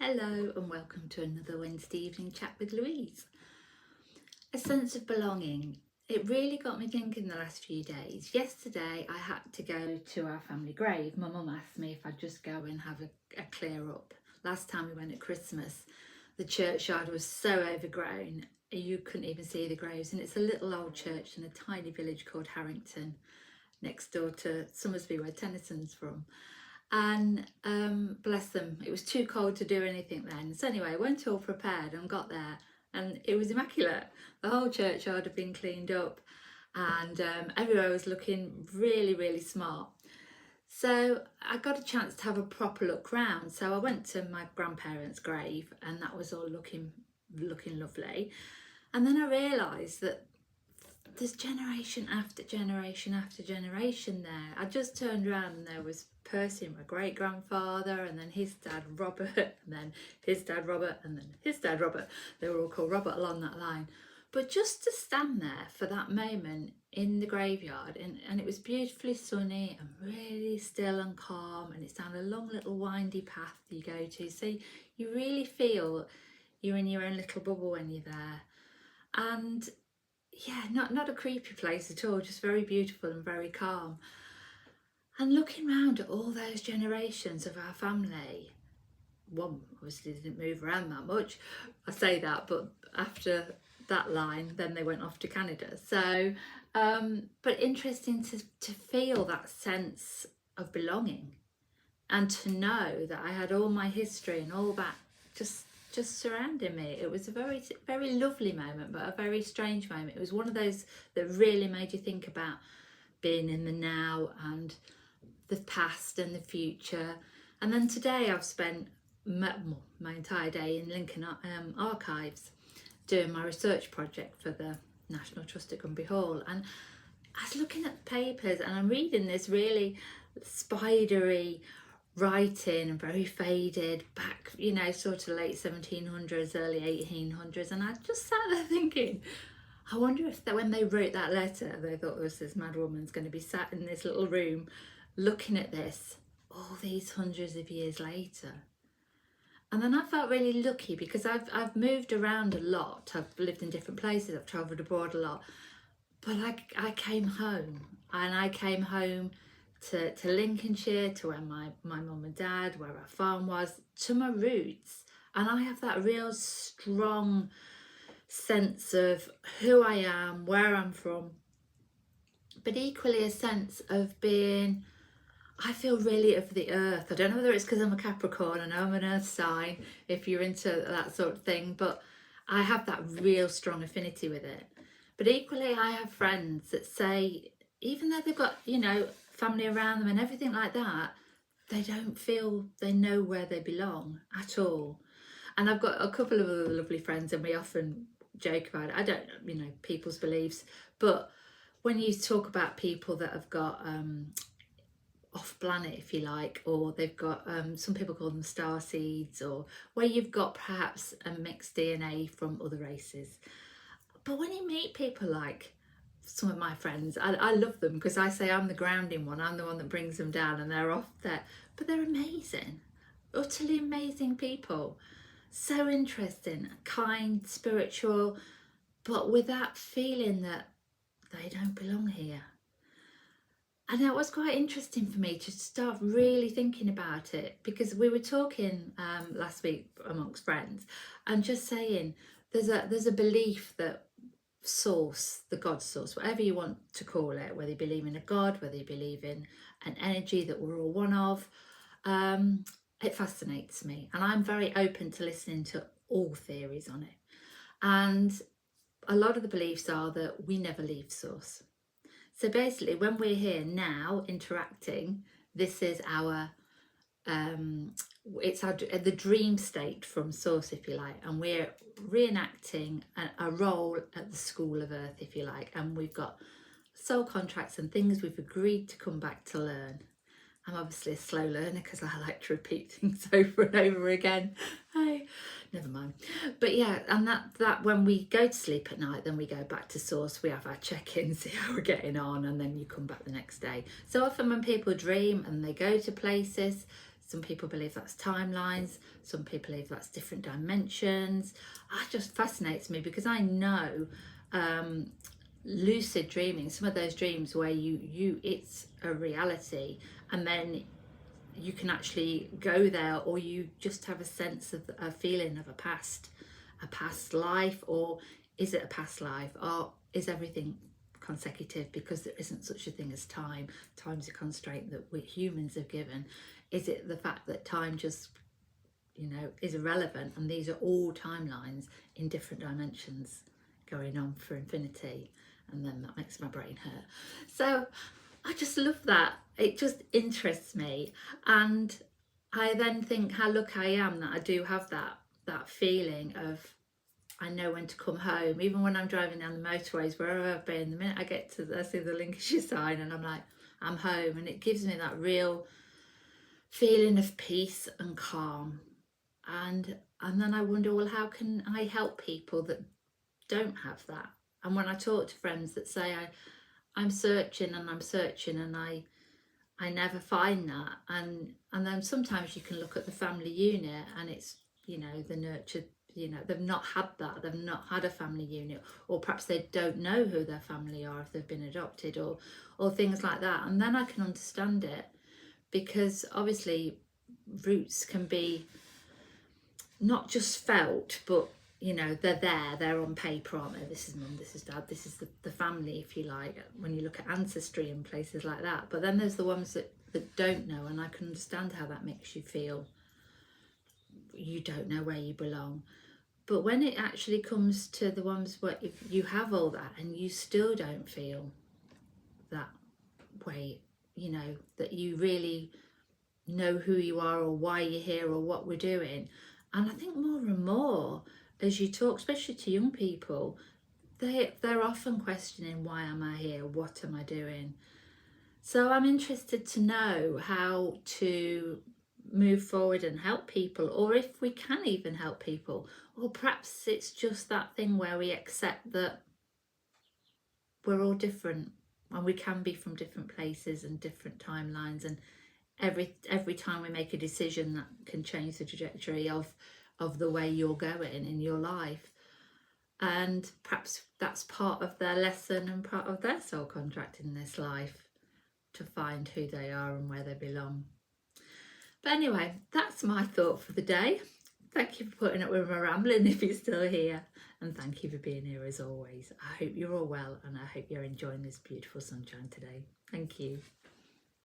Hello and welcome to another Wednesday evening chat with Louise. A sense of belonging. It really got me thinking the last few days. Yesterday I had to go to our family grave. My mum asked me if I'd just go and have a clear up. Last time we went at Christmas, the churchyard was so overgrown you couldn't even see the graves, and it's a little old church in a tiny village called Harrington, next door to Somersby where Tennyson's from. And bless them, it was too cold to do anything then. So anyway, I went all prepared and got there, and it was immaculate. The whole churchyard had been cleaned up, and everywhere was looking really, really smart. So I got a chance to have a proper look round. So I went to my grandparents' grave, and that was all looking lovely. And then I realised that there's generation after generation after generation there. I just turned around and there was Percy, my great grandfather, and then his dad Robert, and then his dad Robert, and then his dad Robert. They were all called Robert along that line. But just to stand there for that moment in the graveyard, and it was beautifully sunny and really still and calm, and it's down a long little windy path you go to, so you really feel you're in your own little bubble when you're there. And yeah, not a creepy place at all, just very beautiful and very calm. And looking round at all those generations of our family, one obviously didn't move around that much. I say that, but after that line, then they went off to Canada. So, but interesting to feel that sense of belonging, and to know that I had all my history and all that just surrounding me. It was a very, very lovely moment, but a very strange moment. It was one of those that really made you think about being in the now and the past and the future. And then today I've spent my entire day in Lincoln Archives doing my research project for the National Trust at Granby Hall. And I was looking at the papers and I'm reading this really spidery writing and very faded back, sort of late 1700s, early 1800s. And I just sat there thinking, I wonder if that when they wrote that letter, they thought this mad woman's going to be sat in this little room looking at this all these hundreds of years later. And then I felt really lucky because I've moved around a lot. I've lived in different places. I've travelled abroad a lot. But I came home, and I came home to Lincolnshire, to where my mum and dad, where our farm was, to my roots. And I have that real strong sense of who I am, where I'm from, but equally a sense of being, I feel really of the earth. I don't know whether it's because I'm a Capricorn. I know I'm an earth sign, if you're into that sort of thing, but I have that real strong affinity with it. But equally, I have friends that say, even though they've got, family around them and everything like that, they don't feel they know where they belong at all. And I've got a couple of other lovely friends, and we often joke about it. I don't know, people's beliefs, but when you talk about people that have got off planet, if you like, or they've got some people call them star seeds, or where you've got perhaps a mixed DNA from other races. But when you meet people like some of my friends, I love them because I say I'm the grounding one. I'm the one that brings them down, and they're off there. But they're amazing, utterly amazing people. So interesting, kind, spiritual, but with that feeling that they don't belong here. And that was quite interesting for me to start really thinking about it, because we were talking last week amongst friends and just saying there's a belief that source, the God source, whatever you want to call it, whether you believe in a God, whether you believe in an energy that we're all one of, it fascinates me, and I'm very open to listening to all theories on it. And a lot of the beliefs are that we never leave source. So basically, when we're here now interacting, this is our it's the dream state from source, if you like, and we're reenacting a role at the school of earth, if you like, and we've got soul contracts and things we've agreed to come back to learn. I'm obviously a slow learner because I like to repeat things over and over again. Never mind. But yeah, and that when we go to sleep at night, then we go back to source. We have our check-in, see how we're getting on, and then you come back the next day. So often when people dream and they go to places, Some people believe that's timelines, some people believe that's different dimensions. It just fascinates me because I know lucid dreaming, some of those dreams where it's a reality, and then you can actually go there, or you just have a sense of a feeling of a past life, or is it a past life, or is everything consecutive, because there isn't such a thing as time. Time's a constraint that we humans have given. Is it the fact that time just, is irrelevant, and these are all timelines in different dimensions going on for infinity? And then that makes my brain hurt. So I just love that. It just interests me, and I then think how lucky I am that I do have that feeling of, I know when to come home, even when I'm driving down the motorways, wherever I've been. The minute I see the Lincolnshire sign, and I'm like, I'm home, and it gives me that real feeling of peace and calm. And then I wonder, well, how can I help people that don't have that? And when I talk to friends that say I'm searching and I never find that, and then sometimes you can look at the family unit, and it's, the nurtured, they've not had a family unit, or perhaps they don't know who their family are if they've been adopted, or things like that. And then I can understand it, because obviously roots can be not just felt, but they're on paper, aren't they? This is mum, this is dad, this is the family, if you like, when you look at ancestry and places like that. But then there's the ones that don't know, and I can understand how that makes you feel. You don't know where you belong. But when it actually comes to the ones where if you have all that and you still don't feel that way, that you really know who you are, or why you're here, or what we're doing. And I think more and more, as you talk, especially to young people, they're often questioning, why am I here? What am I doing? So I'm interested to know how to move forward and help people, or if we can even help people, or perhaps it's just that thing where we accept that we're all different, and we can be from different places and different timelines, and every time we make a decision, that can change the trajectory of the way you're going in your life. And perhaps that's part of their lesson and part of their soul contract in this life, to find who they are and where they belong. But anyway, that's my thought for the day. Thank you for putting up with my rambling if you're still here, and thank you for being here as always. I hope you're all well, and I hope you're enjoying this beautiful sunshine today. Thank you.